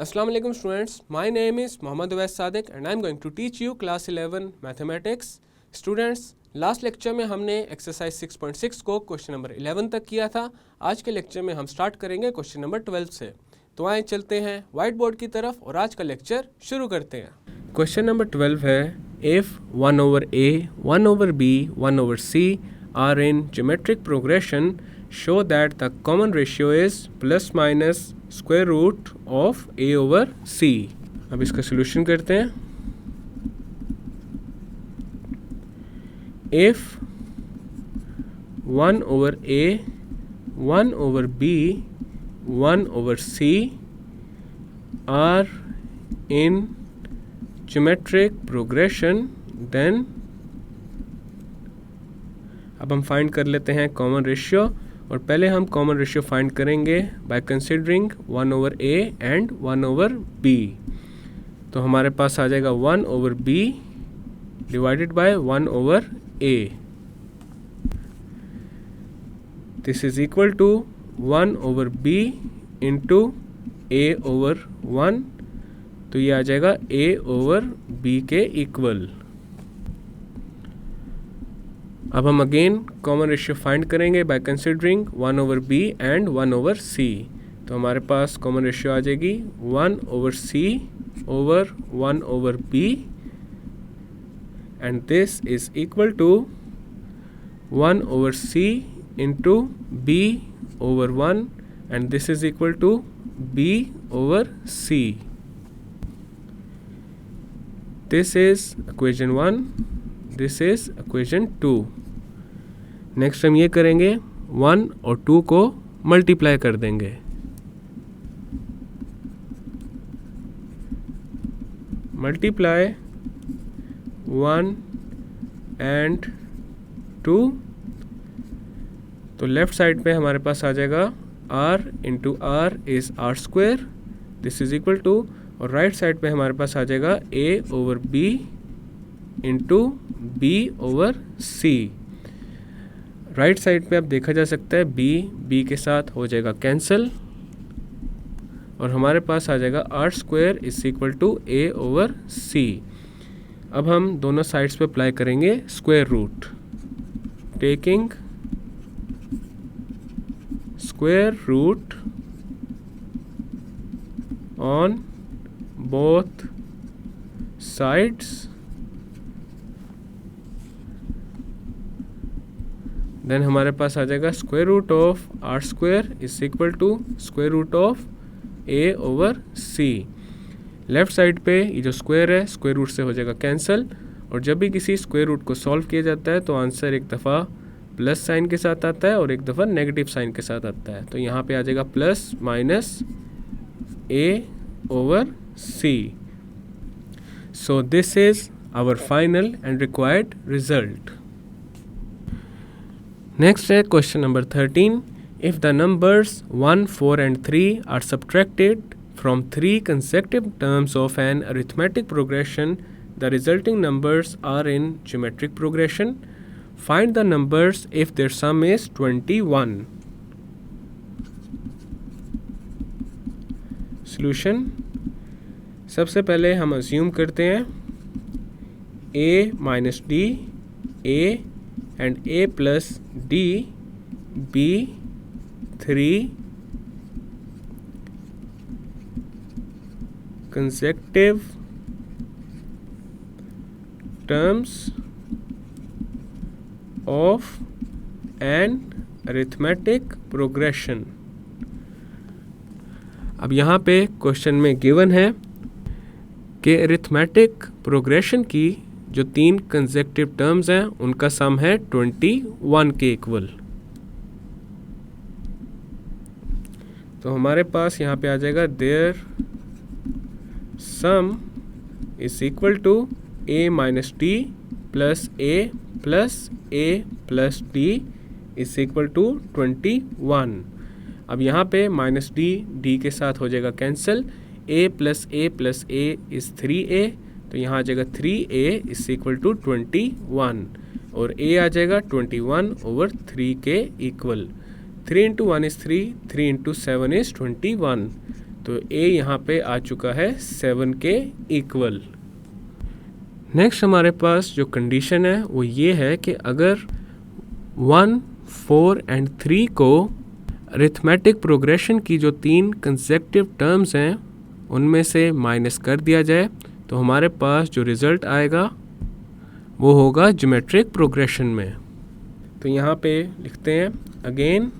Assalamu alaikum students, my name is Mohammad Uwais Sadiq and I am going to teach you class 11 mathematics. Students, last lecture में हमने exercise 6.6 को question number 11 तक किया था। आज के लेक्चर में हम स्टार्ट करेंगे क्वेश्चन नंबर 12 से। तो आए चलते हैं व्हाइट बोर्ड की तरफ और आज का लेक्चर शुरू करते हैं। क्वेश्चन नंबर 12 है, if 1/a, 1/b, 1/c are in geometric progression show that the common ratio is plus minus square root of a/c। अब इसका सोल्यूशन करते हैं। If 1/a, 1/b, 1/c are in geometric progression, then अब हम find कर लेते हैं common ratio, और पहले हम कॉमन रेशियो फाइंड करेंगे by considering 1/a and 1/b। तो हमारे पास आ जाएगा 1/b divided by 1/a। This is equal to 1/b into a/1। तो ये आ जाएगा a/b के इक्वल। अब हम अगेन कॉमन रेशियो फाइंड करेंगे by considering 1/b and 1/c। तो हमारे पास कॉमन रेशियो आ जाएगी 1/c over 1/b and this is equal to 1/c into b/1 and this is equal to b/c। This is equation 1, this is equation 2। Next हम ये करेंगे 1 और 2 को मल्टीप्लाई कर देंगे। Multiply 1 and 2। तो लेफ्ट साइड पे हमारे पास आ जाएगा r into r is r square, this is equal to, और राइट साइड पे हमारे पास आ जाएगा a/b into b/c। Right side पे अब देखा जा सकता है b के साथ हो जाएगा कैंसिल, और हमारे पास आ जाएगा r square is equal to a/c। अब हम दोनों साइड्स पे अप्लाई करेंगे square root, taking square root on both sides. Then हमारे पास आ जाएगा square root of r square is equal to square root of a/c। Left side पे ये जो स्क्वायर है स्क्वायर रूट से हो जाएगा कैंसिल, और जब भी किसी स्क्वायर रूट को सॉल्व किया जाता है तो आंसर एक दफ़ा प्लस साइन के साथ आता है और एक दफ़ा नेगेटिव साइन के साथ आता है। तो यहाँ पे आ जाएगा plus minus a/c। So this is our final and required result. Next है question number 13. If the numbers 1, 4 and 3 are subtracted from 3 consecutive terms of an arithmetic progression, the resulting numbers are in geometric progression. Find the numbers if their sum is 21. Solution. सबसे पहले हम assume करते हैं a minus d, a and a plus d be 3 consecutive terms of an arithmetic progression। अब यहाँ पे question में given है कि अरिथमेटिक प्रोग्रेशन की जो 3 कंसेक्टिव टर्म्स हैं उनका सम है 21 के इक्वल। तो हमारे पास यहाँ पे आ जाएगा their sum is equal to a minus d plus a plus a plus d is equal to 21। अब यहाँ पे माइनस डी के साथ हो जाएगा cancel, a plus a is 3a, तो यहाँ आ जाएगा 3a इज इक्वल टू 21, और a आ जाएगा 21/3 के equal. 3 into 1 is 3, 3 into 7 is 21. तो a यहाँ पे आ चुका है 7 के इक्वल। नेक्स्ट हमारे पास जो कंडीशन है वो ये है कि अगर 1, 4 एंड 3 को अरिथमेटिक प्रोग्रेशन की जो 3 कंसेक्टिव टर्म्स हैं उनमें से माइनस कर दिया जाए तो हमारे पास जो रिज़ल्ट आएगा वो होगा ज्योमेट्रिक प्रोग्रेशन में। तो यहाँ पे लिखते हैं again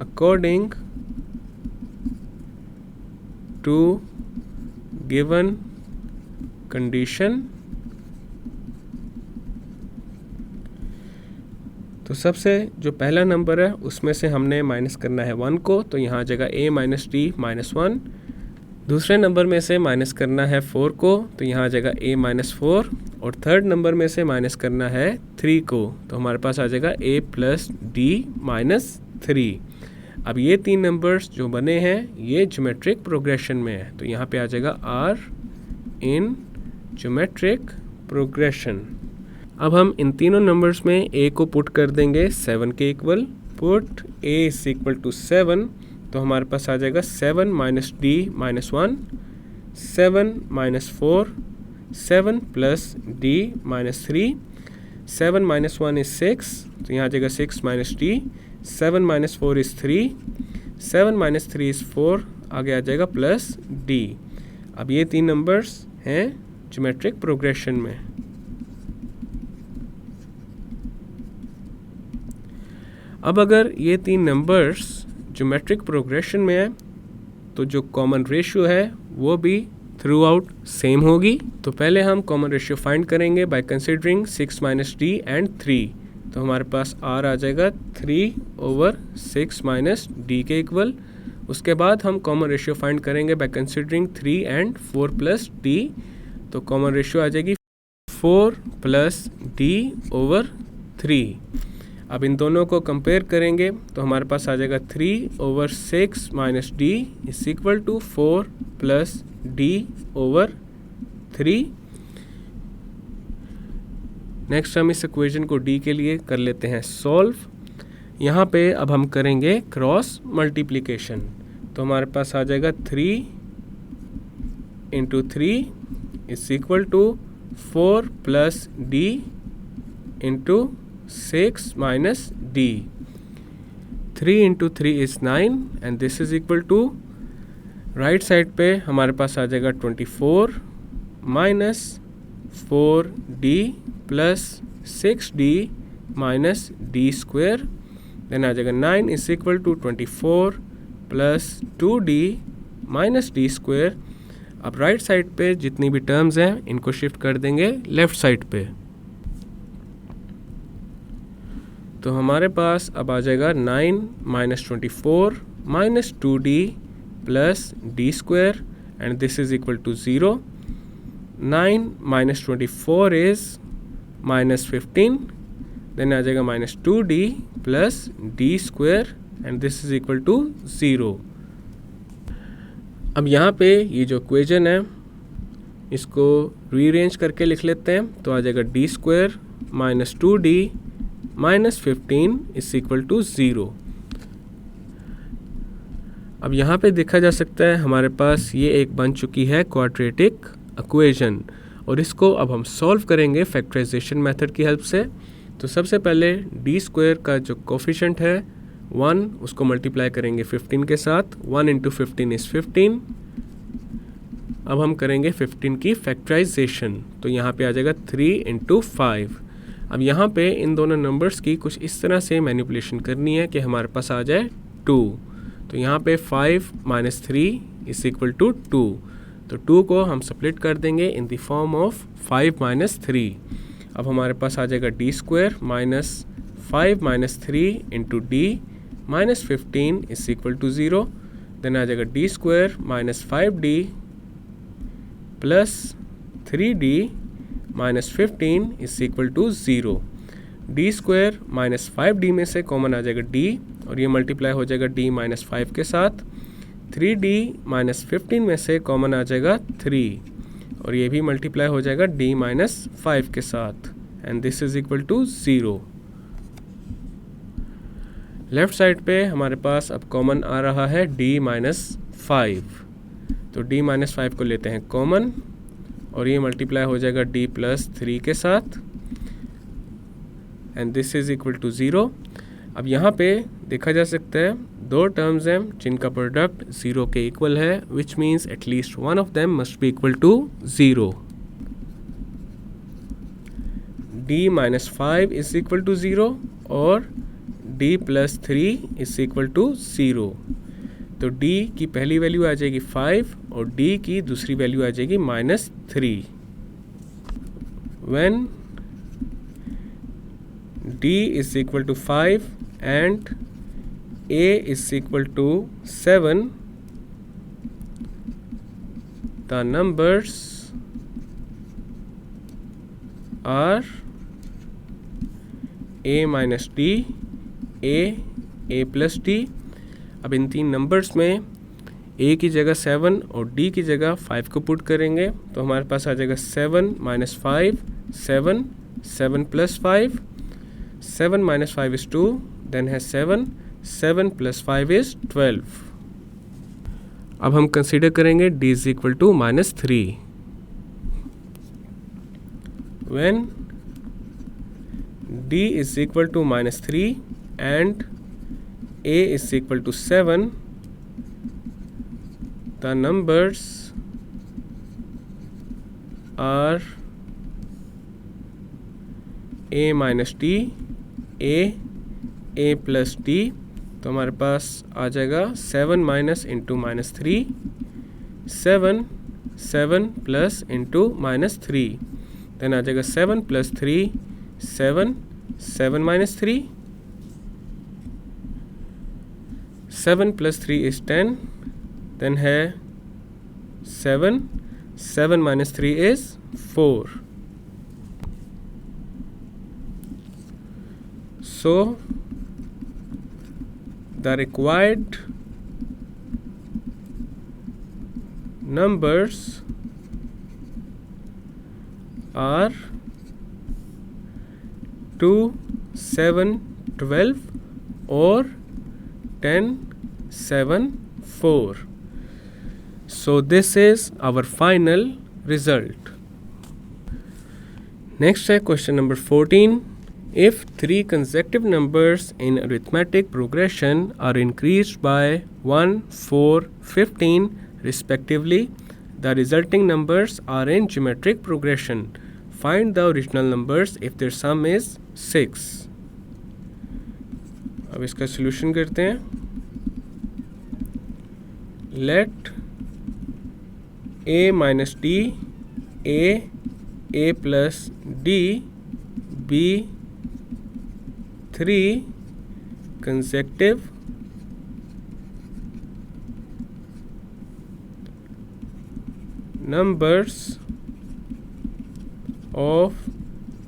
according to given condition. तो सबसे जो पहला नंबर है उसमें से हमने माइनस करना है 1 को, तो यहाँ आ जाएगा a माइनस डी माइनस 1। दूसरे नंबर में से माइनस करना है 4 को, तो यहाँ आ जाएगा a माइनस 4। और थर्ड नंबर में से माइनस करना है 3 को, तो हमारे पास आ जाएगा a प्लस डी माइनस 3। अब ये 3 नंबर्स जो बने हैं ये ज्योमेट्रिक प्रोग्रेशन में है, तो यहाँ पे आ जाएगा r इन ज्योमेट्रिक प्रोग्रेशन। अब हम इन तीनों नंबर्स में a को पुट कर देंगे 7 के इक्वल। Put a is equal to 7, तो हमारे पास आ जाएगा 7 minus D minus 1, 7 minus 4, 7 plus d minus 3, 7 minus 1 is 6, तो यहाँ आ जाएगा 6 minus d, 7 minus 4 is 3, 7 minus 3 is 4, आगे आ जाएगा प्लस डी। अब ये 3 नंबर्स हैं ज्योमेट्रिक प्रोग्रेशन में। अब अगर ये 3 नंबर्स ज्योमेट्रिक प्रोग्रेशन में है तो जो कॉमन रेशियो है वो भी थ्रू आउट सेम होगी। तो पहले हम कॉमन रेशियो फाइंड करेंगे by considering 6 minus D and 3। तो हमारे पास r आ जाएगा 3/6 माइनस डी के इक्वल। उसके बाद हम कॉमन रेशियो फाइंड करेंगे by considering 3 and 4 plus D. तो कॉमन रेशियो आ जाएगी 4 प्लस d/3। अब इन दोनों को कंपेयर करेंगे तो हमारे पास आ जाएगा 3/6 minus d is equal to 4 plus d/3। Next हम इस इक्वेशन को d के लिए कर लेते हैं सॉल्व। यहाँ पे अब हम करेंगे क्रॉस मल्टीप्लिकेशन, तो हमारे पास आ जाएगा 3 × 3 is equal to 4 plus D into 6 minus d। 3 × 3 is 9 and this is equal to right side पे हमारे पास आ जाएगा 24 minus 4d plus 6d minus d square. Then आ जाएगा 9 is equal to 24 plus 2d minus d square. अब right side पे जितनी भी टर्म्स हैं इनको शिफ्ट कर देंगे लेफ्ट साइड पे। तो हमारे पास अब आ जाएगा 9 minus 24 minus 2d plus d square and this is equal to 0। 9 minus 24 is minus 15, then आ जाएगा minus 2d plus d square and this is equal to 0। अब यहाँ पे ये जो इक्वेशन है इसको रीअरेंज करके लिख लेते हैं, तो आ जाएगा d square minus 2d minus 15 is equal to 0। अब यहाँ पे देखा जा सकता है हमारे पास ये एक बन चुकी है क्वाड्रेटिक इक्वेशन और इसको अब हम सॉल्व करेंगे फैक्टराइजेशन मेथड की हेल्प से। तो सबसे पहले डी स्क्वायर का जो कोफिशिएंट है 1 उसको मल्टीप्लाई करेंगे 15 के साथ। 1 × 15 इज 15। अब हम करेंगे 15 की फैक्टराइजेशन, तो यहाँ पे आ जाएगा 3 × 5। अब यहाँ पे इन दोनों नंबर्स की कुछ इस तरह से मैनिपुलेशन करनी है कि हमारे पास आ जाए 2। तो यहाँ पे 5 माइनस 3 इज इक्वल टू 2। तो 2 को हम स्प्लिट कर देंगे in the form of 5 minus 3। अब हमारे पास आ जाएगा D square minus 5 minus 3 into d minus 15 is equal to 0। Then आ जाएगा D square minus 5d plus 3d minus 15 is equal to 0। D square minus 5d में से कॉमन आ जाएगा d और ये मल्टीप्लाई हो जाएगा d माइनस 5 के साथ। 3d माइनस 15 में से कॉमन आ जाएगा 3 और ये भी मल्टीप्लाई हो जाएगा d माइनस 5 के साथ and this is equal to 0। Left side पे हमारे पास अब कॉमन आ रहा है d-5, तो d-5 को लेते हैं कॉमन और ये मल्टीप्लाई हो जाएगा d+3 के साथ and this is equal to 0। अब यहाँ पे देखा जा सकता है दो टर्म्स हैं जिनका प्रोडक्ट 0 के इक्वल है, which means at least one of them must be equal to 0। d-5 is equal to 0 और d+3 इज इक्वल टू 0। तो d की पहली वैल्यू आ जाएगी 5 और d की दूसरी वैल्यू आ जाएगी -3। When d is equal to 5 and a is equal to 7, the numbers are a minus d, a plus d। अब इन तीन नंबर्स में a की जगह 7 और d की जगह 5 को पुट करेंगे तो हमारे पास आ जाएगा 7 minus 5, 7, 7 plus 5, 7 minus 5 is 2, then है 7, 7 plus 5 is 12। अब हम कंसीडर करेंगे d is equal to -3। When d is equal to -3 and a is equal to 7, the numbers are a minus d, a plus d। तो हमारे पास आ जाएगा 7 minus into -3, 7, 7 plus into -3, then आ जाएगा 7 plus 3, 7, 7 minus 3, 7 plus 3 is 10, then है 7, 7 minus 3 is 4। So the required numbers are 2, 7, 12 or 10, 7, 4। So this is our final result. Next है question number 14. If three consecutive numbers in arithmetic progression are increased by 1, 4, 15 respectively, the resulting numbers are in geometric progression. Find the original numbers if their sum is 6। अब इसका solution करते हैं। Let a minus d, a plus d be 3 consecutive numbers of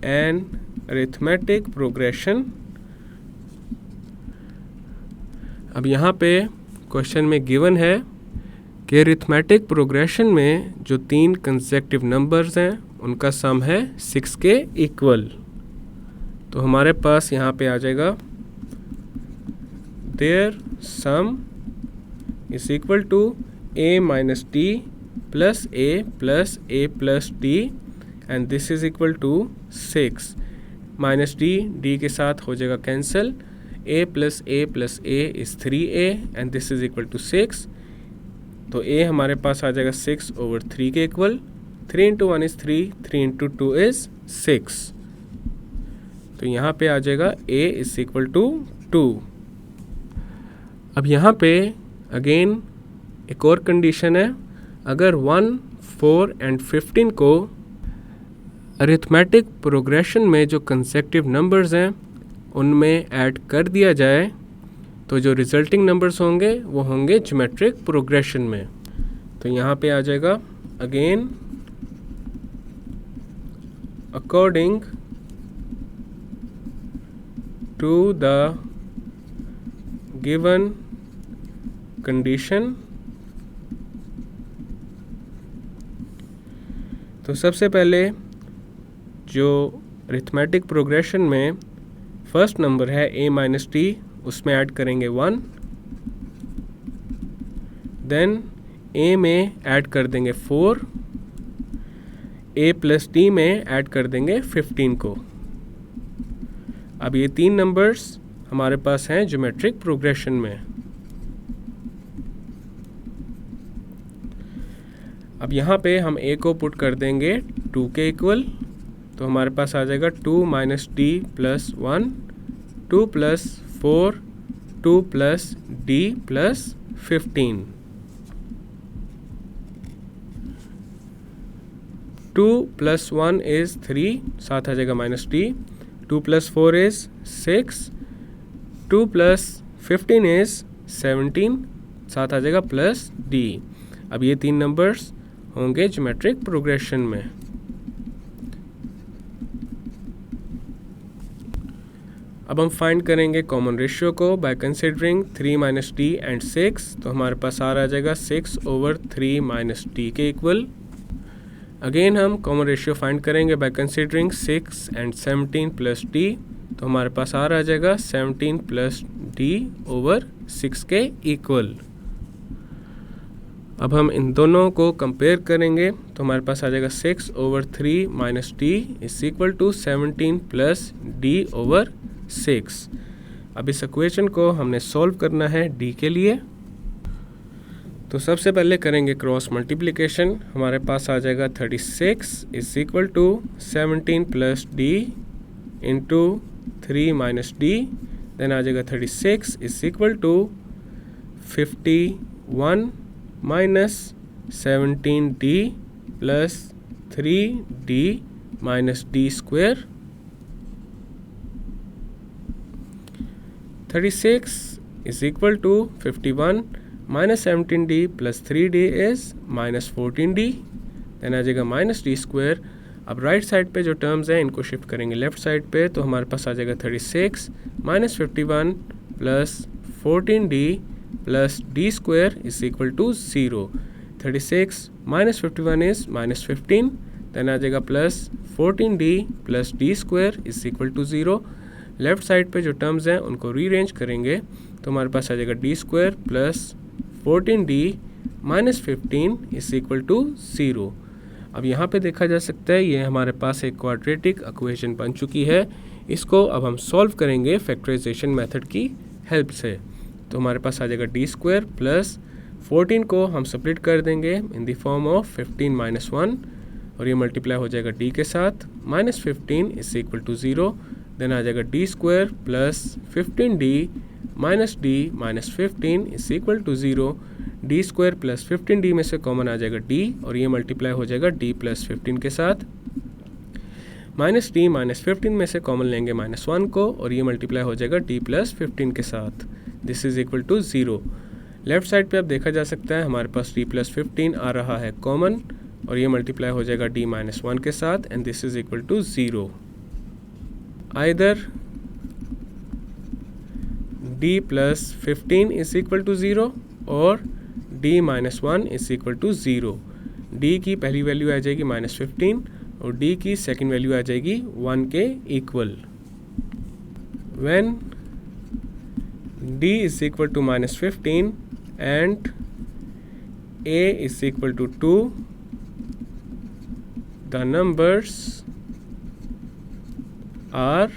an arithmetic progression। अब यहाँ पे question में given है कि अरिथमेटिक प्रोग्रेशन में जो 3 कंसेक्टिव नंबर्स हैं उनका सम है 6 के इक्वल। तो हमारे पास यहाँ पे आ जाएगा their sum is equal to a minus d plus a plus d and this is equal to 6। Minus d के साथ हो जाएगा cancel, a plus a is 3a and this is equal to 6। तो a हमारे पास आ जाएगा 6 over 3 के equal. 3 into 1 is 3, 3 into 2 is 6। तो यहाँ पे आ जाएगा a इज इक्वल टू 2। अब यहाँ पे अगेन एक और कंडीशन है, अगर 1, 4 एंड 15 को अरिथमेटिक प्रोग्रेशन में जो कंसेक्टिव नंबर्स हैं उनमें ऐड कर दिया जाए तो जो रिजल्टिंग नंबर्स होंगे वो होंगे ज्योमेट्रिक प्रोग्रेशन में। तो यहाँ पे आ जाएगा again according to the given condition. तो सबसे पहले जो अरिथमेटिक प्रोग्रेशन में फर्स्ट नंबर है a माइनस डी उसमें ऐड करेंगे 1, देन ए में ऐड कर देंगे 4, ए प्लस डी में ऐड कर देंगे 15 को। अब ये 3 नंबर्स हमारे पास हैं ज्योमेट्रिक प्रोग्रेशन में। अब यहाँ पे हम ए को पुट कर देंगे 2 के इक्वल, तो हमारे पास आ जाएगा 2 minus d plus 1, 2 plus 4, 2 plus D plus 15। 2 plus 1 is 3, साथ आ जाएगा minus D, 2 plus 4 is 6, 2 plus 15 is 17, साथ आ जाएगा प्लस डी। अब ये 3 नंबर्स होंगे ज्योमेट्रिक प्रोग्रेशन में। अब हम फाइंड करेंगे कॉमन रेशियो को by considering 3 minus D and 6, तो हमारे पास आ जाएगा 6/3 माइनस डी के इक्वल। अगेन हम कॉमन रेशियो फाइंड करेंगे by considering 6 and 17 plus D, तो हमारे पास आ जाएगा 17 प्लस डी ओवर 6 के इक्वल। अब हम इन दोनों को कंपेयर करेंगे, तो हमारे पास आ जाएगा 6/3 minus d is equal to 17 plus d over 6। अब इस इक्वेशन को हमने सॉल्व करना है डी के लिए, तो सबसे पहले करेंगे क्रॉस मल्टीप्लिकेशन। हमारे पास आ जाएगा 36 is equal to 17 plus D into 3 minus D, then आ जाएगा 36 is equal to 51 minus 17d plus 3d minus D square. 36 is equal to 51 minus 17d plus 3d is minus 14d, then आ जाएगा minus D square. अब right side पे जो terms हैं इनको shift करेंगे लेफ्ट साइड पे, तो हमारे पास आ जाएगा 36 minus 51 plus 14d plus D square is equal to 0। 36 minus 51 is minus 15, then आ जाएगा plus 14d plus D square is equal to 0। Left side पे जो टर्म्स हैं उनको रीअरेंज करेंगे, तो हमारे पास आ जाएगा D square plus 14d minus 15 is equal to 0। अब यहाँ पे देखा जा सकता है ये हमारे पास एक क्वाड्रेटिक इक्वेशन बन चुकी है। इसको अब हम सॉल्व करेंगे फैक्टराइजेशन मेथड की हेल्प से, तो हमारे पास आ जाएगा डी स्क्वायर प्लस 14 को हम स्प्लिट कर देंगे in the form of 15 minus 1, और ये मल्टीप्लाई हो जाएगा डी के साथ, minus 15 is equal to 0, then आ जाएगा D square plus 15d minus D minus 15 is equal to 0। D square plus 15d में से कॉमन आ जाएगा d, और ये मल्टीप्लाई हो जाएगा d प्लस 15 के साथ। माइनस डी माइनस 15 में से कॉमन लेंगे माइनस 1 को, और ये मल्टीप्लाई हो जाएगा d प्लस 15 के साथ। This is equal to 0। Left side पे अब देखा जा सकता है हमारे पास d प्लस 15 आ रहा है कॉमन, और ये मल्टीप्लाई हो जाएगा d माइनस 1 के साथ, and this is equal to 0। Either d plus 15 is equal to 0 और d minus 1 is equal to 0। d की पहली वैल्यू आ जाएगी माइनस 15 और d की सेकेंड वैल्यू आ जाएगी 1 के equal. When d is equal to minus 15 and a is equal to 2, the numbers are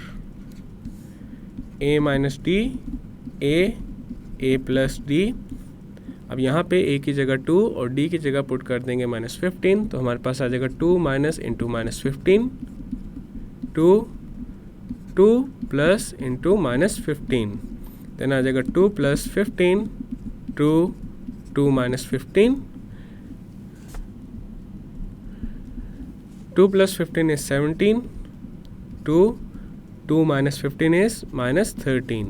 a minus d, a plus d. अब यहाँ पे ए की जगह 2 और डी की जगह पुट कर देंगे माइनस 15, तो हमारे पास आ जाएगा 2 minus into minus 15, 2 plus into minus 15, then आ जाएगा 2 plus 15, 2 minus 15, 2 plus 15 is 17, 2 minus 15 is minus 13.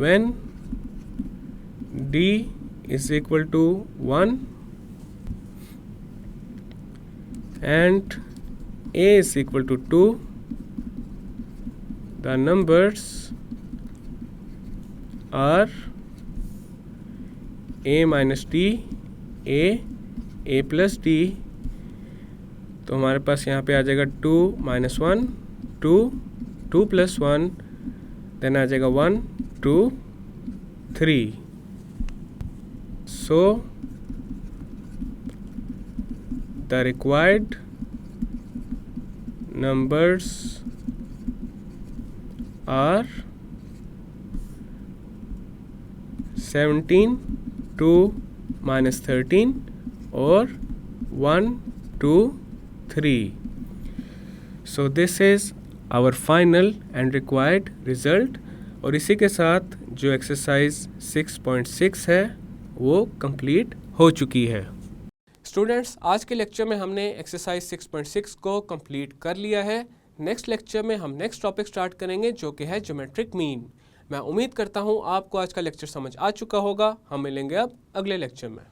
When d is equal to 1 and a is equal to 2, the numbers are a minus d, a plus d। तो हमारे पास यहाँ पे आ जाएगा 2 minus 1, 2 plus 1, then आ जाएगा 1 2 3। So the required numbers are 17, 2 minus 13 और 1 2 3। So this is our final and required result। और इसी के साथ जो एक्सरसाइज 6.6 है वो कंप्लीट हो चुकी है। स्टूडेंट्स, आज के लेक्चर में हमने एक्सरसाइज 6.6 को कंप्लीट कर लिया है। नेक्स्ट लेक्चर में हम नेक्स्ट टॉपिक स्टार्ट करेंगे जो कि है ज्योमेट्रिक मीन। मैं उम्मीद करता हूँ आपको आज का लेक्चर समझ आ चुका होगा। हम मिलेंगे अब अगले लेक्चर में।